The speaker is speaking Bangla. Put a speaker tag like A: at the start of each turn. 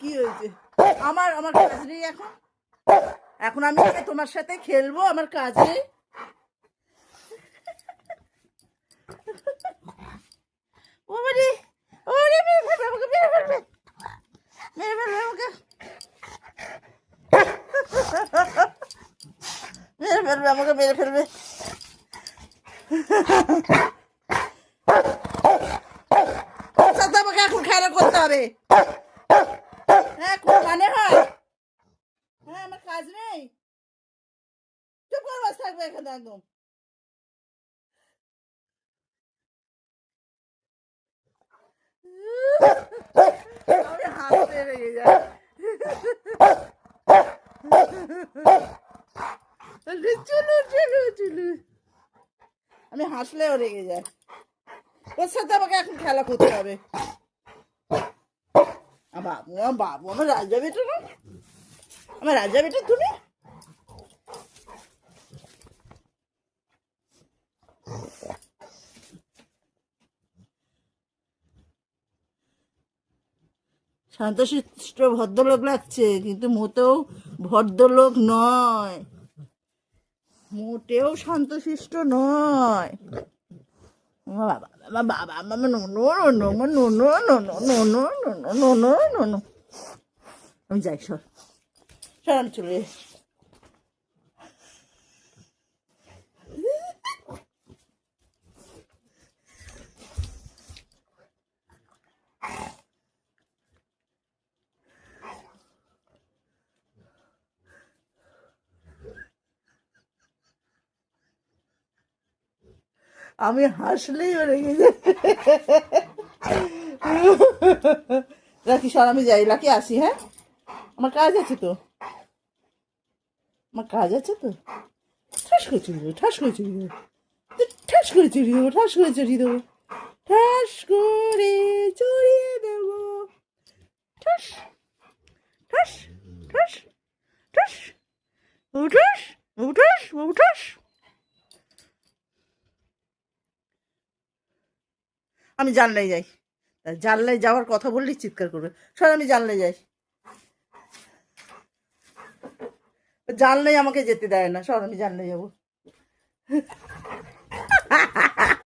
A: কি হয়েছে? আমার আমার কাজ নেই এখন। এখন আমি তোমার সাথে খেলবো, আমার কাজ নেই। ওরে ওরে মেরে ফেলবে আমাকে, মেরে ফেলবে, মেরে ফেলবে আমাকে, মেরে ফেলবে আমাকে, মেরে ফেলবে। আমাকে এখন খেলা করতে হবে। হ্যাঁ, কোনো মানে হয়? হ্যাঁ, আমার কাজ নেই। চুপ করে বসে থাকবে এখানে একদম। আমি হাসতে লেগে যাই। চুলু চুলু চুলু, আমি হাসলেও রেগে যায়। ওর সাথে আমাকে এখন খেলা করতে হবে। বাবু বাবু, আমার রাজা বেটা না, আমার রাজা বেটা তুমি। শান্তশিষ্ট ভদ্রলোক লাগছে, কিন্তু মোটেও ভদ্রলোক নয়, মোটেও শান্তশিষ্ট নয়। বাবা বাবা, আমি যাই, সর সর, আমি চলে যাই। আমি হাসলেই রেগে যাই। রাখি, সর, আমি যাই। রাখি, আসি। হ্যাঁ, আমার কাজ আছে তো, আমার কাজ আছে তো। ঠাস করে চুরি দেবো, ঠাস করে চুরি দেবো, ঠাস করে চুরি দেবো, ঠাস করে চুরি দেবো, ঠাস করে চড়িয়ে দেবো, ঠাস ঠাস ঠাস ঠাস, উঠাস উঠাস উঠাস। আমি জানলায় যাই। জানলায় যাওয়ার কথা বললেই চিৎকার করবে। সর, আমি জানলায় যাই। জানলায় আমাকে যেতে দেয় না। সর, আমি জানলায় যাবো।